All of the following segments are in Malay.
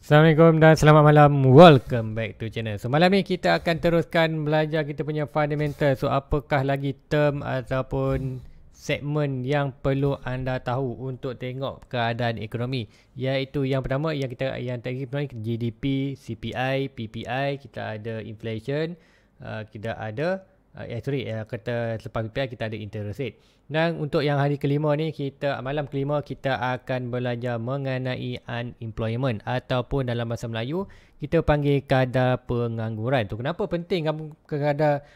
Assalamualaikum dan selamat malam. Welcome back to channel. So malam ni kita akan teruskan belajar kita punya fundamental. So apakah lagi term ataupun segmen yang perlu anda tahu untuk tengok keadaan ekonomi, iaitu yang pertama yang tadi GDP, CPI, PPI, kita ada inflation, kita ada kata selepas PPI kita ada interest rate. Dan untuk yang hari kelima ni, malam kelima kita akan belajar mengenai unemployment ataupun dalam bahasa Melayu kita panggil kadar pengangguran. Tu kenapa penting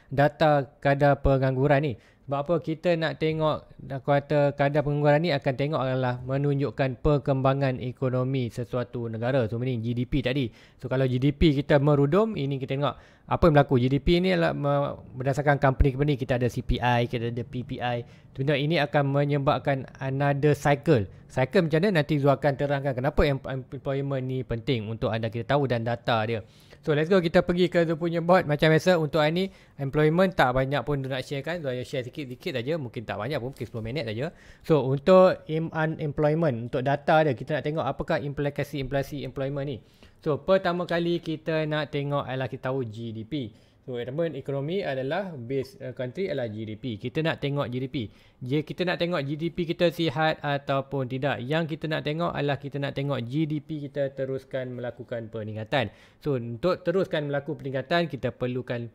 data kadar pengangguran ni? Sebab apa kita nak tengok kata kadar pengangguran ni akan tengok adalah menunjukkan perkembangan ekonomi sesuatu negara. So meaning GDP tadi. So kalau GDP kita merudum, ini kita tengok apa yang berlaku. GDP ni adalah berdasarkan company kita ada CPI, kita ada PPI. Sebenarnya ini akan menyebabkan another cycle. Cycle macam mana nanti Zul akan terangkan kenapa employment ni penting untuk anda kita tahu dan data dia. So let's go, kita pergi ke Zul punya board. Macam biasa untuk hari ni employment tak banyak pun Zul nak share kan. Zul share sikit-sikit saja, mungkin tak banyak pun, mungkin 10 minit saja. So untuk unemployment, untuk data dia kita nak tengok apakah implikasi inflasi employment ni. So pertama kali kita nak tengok adalah kita tahu GDP. So ekonomi adalah base country adalah GDP. Kita nak tengok GDP. Kita nak tengok GDP kita sihat ataupun tidak. Yang kita nak tengok adalah kita nak tengok GDP kita teruskan melakukan peningkatan. So untuk teruskan melakukan peningkatan kita perlukan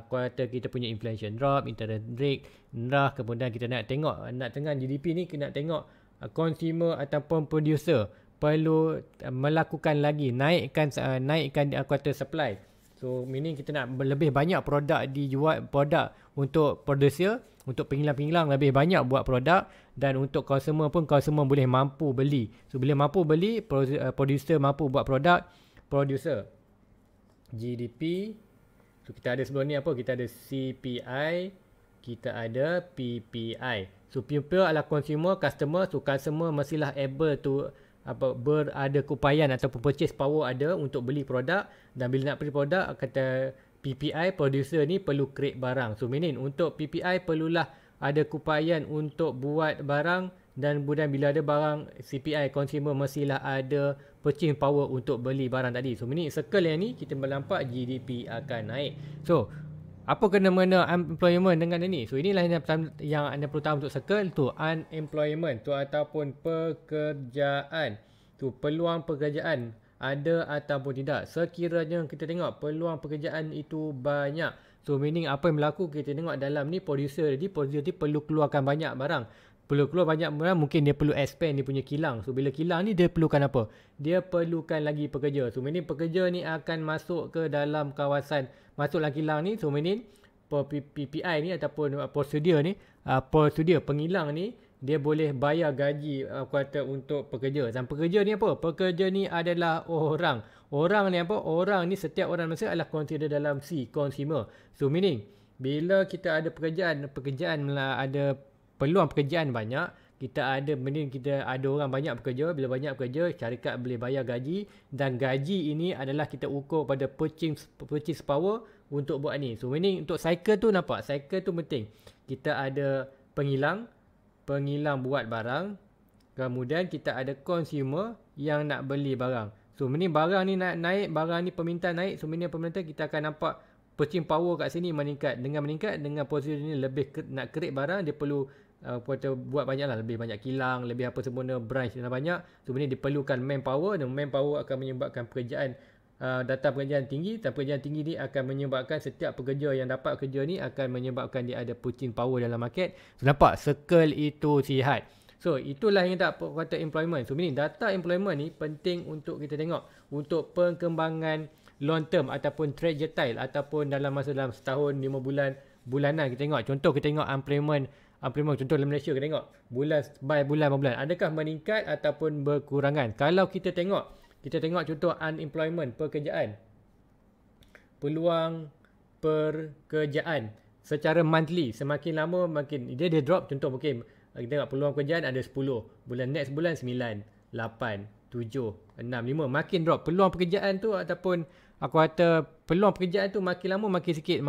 kuartal kita punya inflation drop, interest rate rendah. Kemudian kita nak tengok dengan GDP ni kita nak tengok consumer ataupun producer perlu melakukan lagi naikkan kuartal supply. So meaning kita nak lebih banyak produk dijual, produk untuk producer, untuk penghilang lebih banyak buat produk, dan untuk consumer pun consumer boleh mampu beli. So bila mampu beli, producer mampu buat produk, producer. GDP. So kita ada sebelum ni apa? Kita ada CPI, kita ada PPI. So people adalah consumer, customer. So customer mestilah able to berada keupayaan ataupun purchase power ada untuk beli produk, dan bila nak beli produk kata PPI, producer ni perlu create barang. So meaning untuk PPI perlulah ada keupayaan untuk buat barang, dan kemudian bila ada barang CPI, consumer mestilah ada purchasing power untuk beli barang tadi. So meaning circle yang ni kita nampak GDP akan naik. So apa kena-mena unemployment dengan ini? So inilah yang anda perlu tahu untuk circle tu, unemployment tu ataupun pekerjaan. Tu peluang pekerjaan ada ataupun tidak. Sekiranya kita tengok peluang pekerjaan itu banyak. So meaning apa yang berlaku, kita tengok dalam ni producer ni perlu keluarkan banyak barang. Perlu keluar banyak barang, mungkin dia perlu expand dia punya kilang. So bila kilang ni dia perlukan apa? Dia perlukan lagi pekerja. So meaning pekerja ni akan masuk ke dalam kawasan, masuk dalam kilang ni. So meaning PPI ni ataupun prosedur ni, prosedur pengilang ni, dia boleh bayar gaji kuartal untuk pekerja. Dan pekerja ni apa? Pekerja ni adalah orang. Orang ni apa? Orang ni, setiap orang manusia adalah consider dalam C, consumer. So meaning bila kita ada pekerjaan ada peluang pekerjaan banyak, kita ada orang banyak bekerja. Bila banyak bekerja, syarikat boleh bayar gaji, dan gaji ini adalah kita ukur pada purchase power untuk buat ni. So meaning untuk cycle tu nampak, cycle tu penting. Kita ada pengilang buat barang, kemudian kita ada consumer yang nak beli barang. So meaning barang ni nak naik, barang ni permintaan naik. So meaning permintaan kita akan nampak purchasing power kat sini meningkat. Dengan posisi ni lebih nak create barang, dia perlu buat banyak lah, lebih banyak kilang, lebih apa semua branch yang banyak. So ini diperlukan manpower, dan manpower akan menyebabkan pekerjaan, data pekerjaan tinggi, dan pekerjaan tinggi ni akan menyebabkan setiap pekerja yang dapat kerja ni akan menyebabkan dia ada purchasing power dalam market. So nampak circle itu sihat. So itulah yang tak kata employment. So ini data employment ni penting untuk kita tengok untuk perkembangan long term ataupun trajectory, ataupun dalam setahun, 5 bulan, bulanan kita tengok. Contoh kita tengok unemployment contoh dalam Malaysia, kita tengok bulan by bulan adakah meningkat ataupun berkurangan. Kalau kita tengok contoh unemployment, pekerjaan, peluang pekerjaan secara monthly, semakin lama makin dia drop. Contoh mungkin kita tengok peluang pekerjaan ada 10, next bulan 9, 8, 7, 6, 5, makin drop peluang pekerjaan tu, ataupun aku kata peluang pekerjaan tu makin lama makin sikit.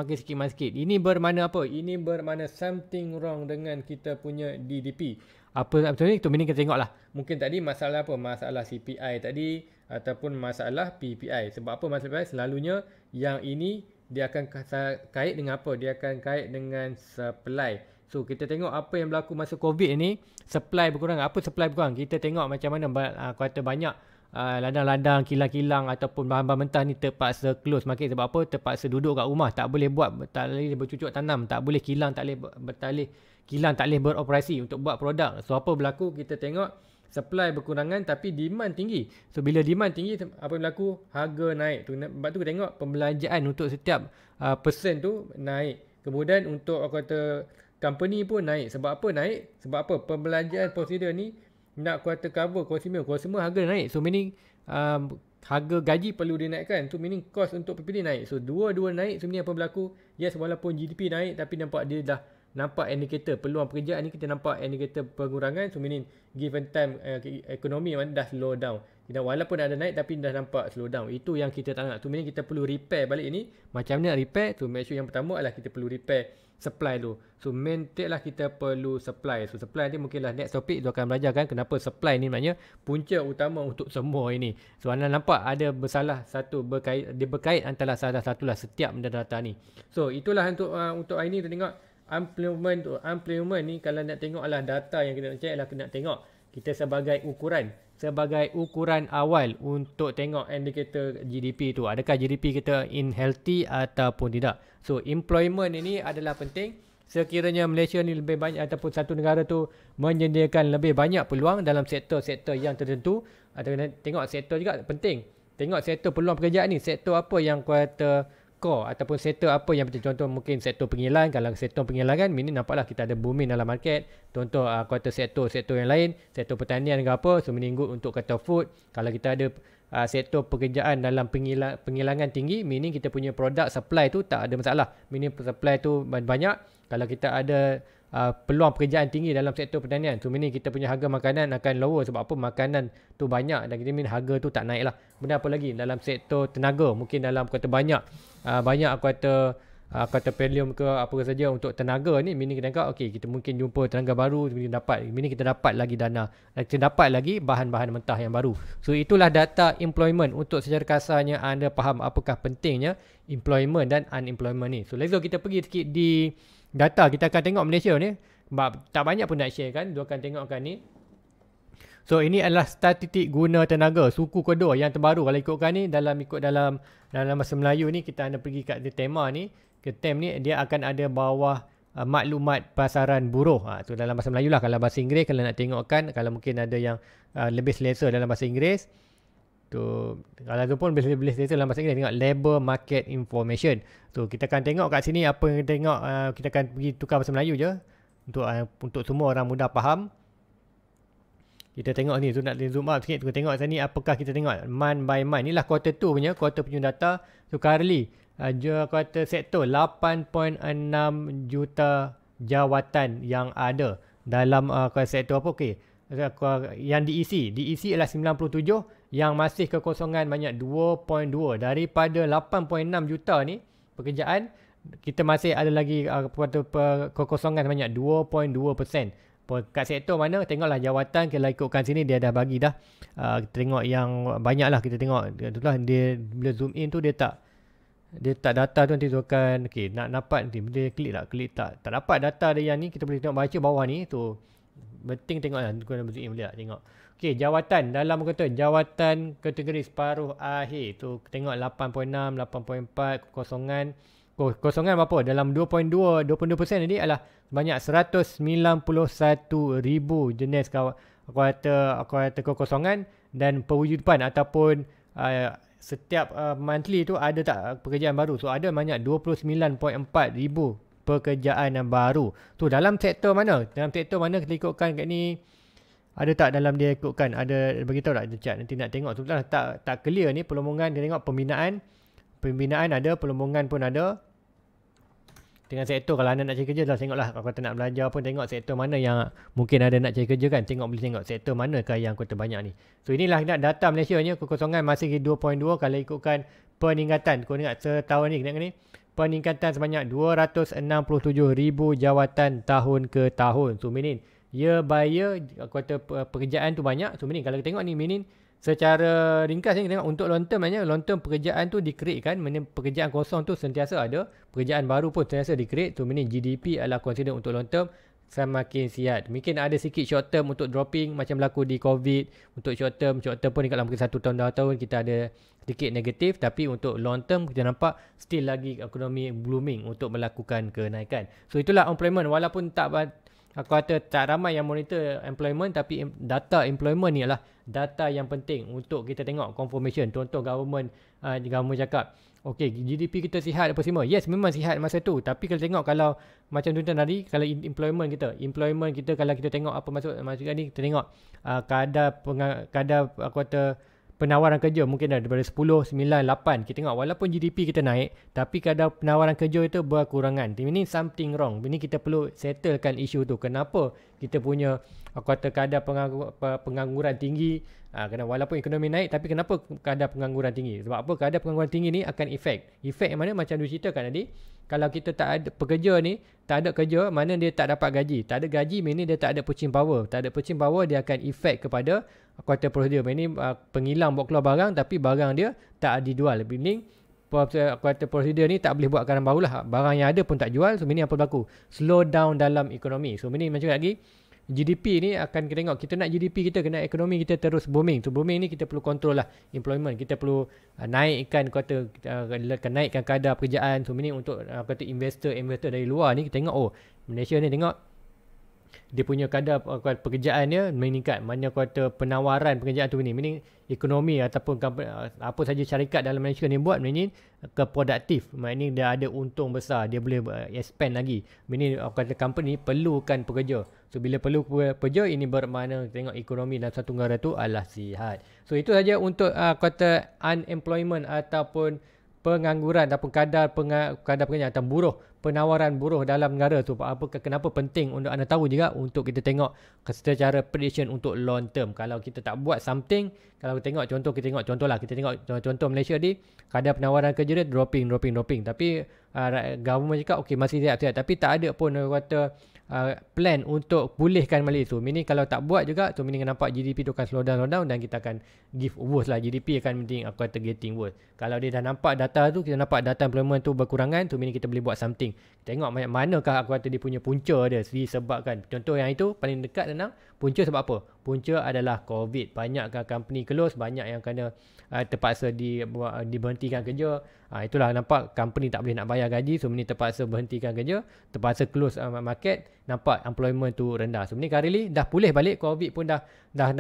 Ini bermakna apa? Ini bermakna something wrong dengan kita punya GDP. Apa ni? Itu meaning kita tengok lah. Mungkin tadi masalah apa? Masalah CPI tadi, ataupun masalah PPI. Sebab apa masalah PPI? Selalunya yang ini dia akan kait dengan apa? Dia akan kait dengan supply. So kita tengok apa yang berlaku masa COVID ni, supply berkurang. Apa supply berkurang? Kita tengok macam mana kata banyak ladang-ladang, kilang-kilang ataupun bahan-bahan mentah ni terpaksa close market. Sebab apa? Terpaksa duduk kat rumah, tak boleh bercucuk tanam, tak boleh kilang, tak boleh beroperasi untuk buat produk. So apa berlaku? Kita tengok supply berkurangan tapi demand tinggi. So bila demand tinggi, apa yang berlaku? Harga naik. Sebab tu kita tengok pembelanjaan untuk setiap person tu naik. Kemudian untuk company pun naik. Sebab apa naik? Sebab apa? Pembelanjaan prosedur ni nak cover consumer harga naik. So meaning harga gaji perlu dinaikkan. So meaning cost untuk PPD naik. So dua-dua naik. So meaning apa berlaku? Yes, walaupun GDP naik tapi nampak dia dah nampak indikator peluang pekerjaan ni, kita nampak indikator pengurangan. So meaning given time ekonomi dah slow down. Walaupun ada naik tapi dah nampak slow down. Itu yang kita tak nak. So meaning kita perlu repair balik ni. Macam mana nak repair? So make sure yang pertama adalah kita perlu repair supply tu. So maintain lah kita perlu supply. So supply ni mungkinlah next topic tu akan belajarkan kenapa supply ni maknanya punca utama untuk semua ini. So anda nampak ada dia berkait antara salah satulah setiap data ni. So itulah untuk hari ni kita tengok unemployment ni. Kalau nak tengok adalah data yang kita nak cek, adalah kita nak tengok kita sebagai ukuran awal untuk tengok indikator GDP tu. Adakah GDP kita in healthy ataupun tidak. So employment ini adalah penting. Sekiranya Malaysia ni lebih banyak ataupun satu negara tu menyediakan lebih banyak peluang dalam sektor-sektor yang tertentu, atau tengok sektor juga penting. Tengok sektor peluang pekerjaan ni, sektor apa yang kata core ataupun sektor apa yang penting. Contoh mungkin sektor pengilang. Kalau sektor pengilangan ini nampaklah kita ada booming dalam market. Contoh kata sektor yang lain, sektor pertanian ke apa, so meaning good untuk kata food. Kalau kita ada sektor pekerjaan dalam pengilangan tinggi, meaning kita punya produk supply tu tak ada masalah. Meaning supply tu banyak. Kalau kita ada peluang pekerjaan tinggi dalam sektor pertanian, so meaning kita punya harga makanan akan lower. Sebab apa? Makanan tu banyak dan kita mean harga tu tak naik lah. Benda apa lagi? Dalam sektor tenaga, mungkin dalam kata banyak kata petroleum ke apa saja untuk tenaga ni, meaning kita cakap okay, kita mungkin jumpa tenaga baru, meaning kita dapat lagi dana, kita dapat lagi bahan-bahan mentah yang baru. So itulah data employment. Untuk secara kasarnya anda faham apakah pentingnya employment dan unemployment ni. So let's go, kita pergi sikit di data. Kita akan tengok Malaysia ni, tak banyak pun nak share kan, dia akan tengokkan ni. So ini adalah statistik guna tenaga suku kedua yang terbaru. Kalau ikutkan ni dalam bahasa Melayu ni, kita anda pergi kat tema ni, ke tem ni, dia akan ada bawah maklumat pasaran buruh. So dalam bahasa Melayu lah. Kalau bahasa Inggeris, kalau nak tengokkan, kalau mungkin ada yang lebih selesa dalam bahasa Inggeris tu, kalau tu pun boleh selesa dalam bahasa Inggeris, tengok labor market information. So kita akan tengok kat sini apa yang kita tengok. Kita akan pergi tukar bahasa Melayu je untuk semua orang mudah faham. Kita tengok ni, so nak zoom up sikit, kita tengok sini apakah kita tengok month by month. Inilah quarter 2 punya data. So currently quarter sektor 8.6 juta jawatan yang ada dalam sektor apa. Okey, yang diisi adalah 97, yang masih kekosongan banyak 2.2. Daripada 8.6 juta ni pekerjaan, kita masih ada lagi kekosongan banyak 2.2%. Kat sektor mana, tengoklah jawatan. Kalau ikutkan sini dia dah bagi dah. Kita tengok yang banyak lah. Kita tengok itulah, dia bila zoom in tu dia tak data tu nanti tu akan okay, nak dapat nanti dia klik tak dapat data dia yang ni. Kita boleh tengok baca bawah ni tu, penting tengoklah. Kita zoom in boleh tak tengok. Okey, jawatan dalam kata jawatan kategori separuh akhir tu, tengok 8.6, 8.4 kosongan berapa? Dalam 22% ni adalah banyak 191,000 jenis kata kekosongan, dan perwujudan ataupun setiap monthly tu ada tak pekerjaan baru. So ada banyak 29.4,000 pekerjaan yang baru. Tu dalam sektor mana? Dalam sektor mana kita ikutkan kat ni? Ada tak dalam dia ikutkan? Ada beritahu tak dia chat? Nanti nak tengok. Sebenarnya tak clear ni pelombongan. Dia tengok pembinaan ada, pelombongan pun ada. Dengan sektor, kalau anda nak cari kerja dah tengoklah. Kalau kata nak belajar pun tengok sektor mana yang mungkin ada nak cari kerja kan. Boleh tengok sektor manakah yang kata banyak ni. So inilah data Malaysia ni, kekosongan masih 2.2 kalau ikutkan peningkatan. Kau ingat setahun ni, ni peningkatan sebanyak 267,000 jawatan tahun ke tahun. So meaning year by year kata pekerjaan tu banyak. So meaning kalau kita tengok ni, meaning secara ringkas ni kita tengok untuk long term maknanya long term pekerjaan tu di-create kan, pekerjaan kosong tu sentiasa ada, pekerjaan baru pun sentiasa di-create. Tu meaning GDP adalah consider untuk long term semakin sihat. Mungkin ada sikit short term untuk dropping macam berlaku di COVID. Untuk short term pun dekat dalam mungkin 1 tahun 2 tahun kita ada sedikit negatif, tapi untuk long term kita nampak still lagi ekonomi blooming untuk melakukan kenaikan. So itulah employment, walaupun aku kata tak ramai yang monitor employment, tapi data employment ni adalah data yang penting untuk kita tengok confirmation. Contoh government cakap okey, GDP kita sihat apa semua. Yes, memang sihat masa tu. Tapi kalau tengok, kalau macam tuan tadi, kalau employment kita kalau kita tengok apa maksud ni, kita tengok kadar aku kata penawaran kerja mungkin daripada 10, 9, 8. Kita tengok walaupun GDP kita naik, tapi kadar penawaran kerja itu berkurangan. Ini something wrong. Ini kita perlu settlekan isu tu. Kenapa kita punya aku kata kadar pengangguran tinggi? Walaupun ekonomi naik, tapi kenapa kadar pengangguran tinggi? Sebab apa? Kadar pengangguran tinggi ni akan efek yang mana macam dia ceritakan tadi. Kalau kita tak ada pekerja ni, tak ada kerja, mana dia tak dapat gaji. Tak ada gaji, ini dia tak ada purchasing power. Tak ada purchasing power, dia akan efek kepada aku kata prosedur. Ini penghilang buat keluar barang, tapi barang dia tak dijual. Meaning aku kata prosedur ni tak boleh buat barang baru lah. Barang yang ada pun tak jual. So ini apa berlaku? Slow down dalam ekonomi. So ini macam lagi GDP ni akan kita tengok, kita nak GDP kita, kena ekonomi kita terus booming. So booming ni kita perlu kontrol lah employment. Kita perlu naikkan naikkan kadar pekerjaan. So ini untuk kata investor dari luar ni, kita tengok Malaysia ni tengok dia punya kadar pekerjaan dia meningkat. Mana kata penawaran pekerjaan tu ni, meaning ekonomi ataupun apa saja syarikat dalam Malaysia ni buat, meaning keproduktif, meaning dia ada untung besar, dia boleh expand lagi. Meaning kata company perlukan pekerja. So bila perlu pekerja, ini bermakna tengok ekonomi dalam satu negara tu adalah sihat. So itu saja untuk kata unemployment ataupun pengangguran ataupun kadar pekerjaan atau penawaran buruh dalam negara tu. Kenapa penting untuk anda tahu juga, untuk kita tengok secara prediction untuk long term. Kalau kita tak buat something, kalau kita tengok contoh Malaysia ni, kadar penawaran kerja dia dropping. Tapi government cakap okey masih sihat, tapi tak ada pun kata plan untuk pulihkan balik tu. Meaning kalau tak buat juga tu, meaning nampak GDP tu akan slow down dan kita akan give worse lah. GDP akan meaning aku kata getting worse. Kalau dia dah nampak data tu, kita nampak data employment tu berkurangan tu, meaning kita boleh buat something. Tengok manakah aku kata dia punya punca dia disebabkan. Contoh yang itu paling dekat tenang, punca sebab apa? Punca adalah COVID. Banyak company close, banyak yang kena terpaksa diberhentikan kerja. Itulah nampak company tak boleh nak bayar gaji, so ini terpaksa berhentikan kerja, terpaksa close market. Nampak employment tu rendah. So ni kali ni dah pulih balik, COVID pun dah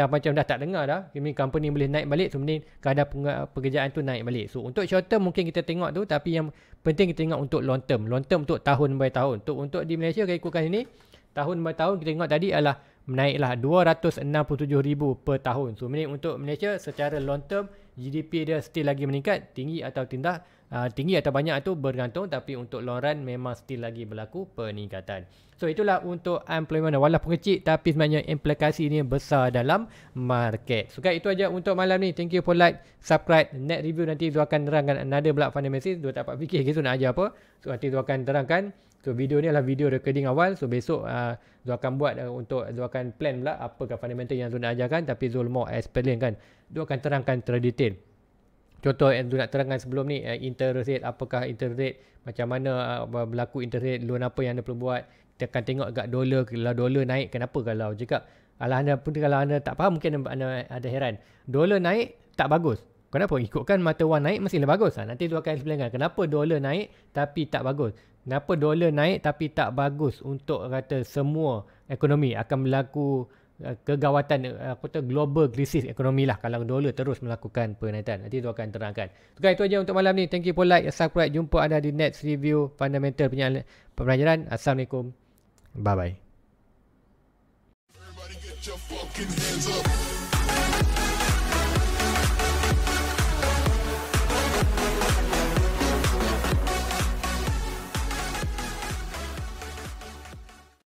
macam dah tak dengar dah. Ini company boleh naik balik, so ni kadar pekerjaan tu naik balik. So untuk short term mungkin kita tengok tu, tapi yang penting kita tengok untuk long term. Long term untuk tahun by tahun. Untuk di Malaysia kalau ikutkan ini, tahun by tahun kita tengok tadi adalah naiklah 267,000 per tahun. So untuk Malaysia secara long term GDP dia still lagi meningkat, tinggi atau tidak, tinggi atau banyak itu bergantung, tapi untuk long run memang still lagi berlaku peningkatan. So itulah untuk employment, walaupun kecil tapi sebenarnya implikasi ini besar dalam market. So guys, itu aja untuk malam ni. Thank you for like, subscribe. Next review nanti Zul akan terangkan another block fundamental. Zul tak dapat fikir Zul nak ajar apa. So nanti Zul akan terangkan. So video ni adalah video recording awal. So besok Zul akan buat untuk Zul akan plan pula apakah fundamental yang Zul nak ajarkan, tapi Zul mau explain kan. Zul akan terangkan terdetail. Contoh yang Zul nak terangkan sebelum ni, interest rate, apakah interest rate, macam mana berlaku interest rate, loan apa yang anda perlu buat. Kita akan tengok agak dolar, kalau dolar naik kenapa, kalau cakap kalau anda tak faham mungkin anda ada heran. Dolar naik tak bagus. Kenapa? Ikutkan mata wang naik mestilah bagus. Nanti tu akan explainkan kenapa dolar naik tapi tak bagus. Kenapa dolar naik tapi tak bagus untuk kata semua ekonomi akan berlaku kegawatan global krisis ekonomi lah kalau dolar terus melakukan penaikan. Nanti tu akan terangkan. Okay, itu aja untuk malam ni. Thank you for like, subscribe. Jumpa anda di next review fundamental punya pembelajaran. Assalamualaikum. Bye bye.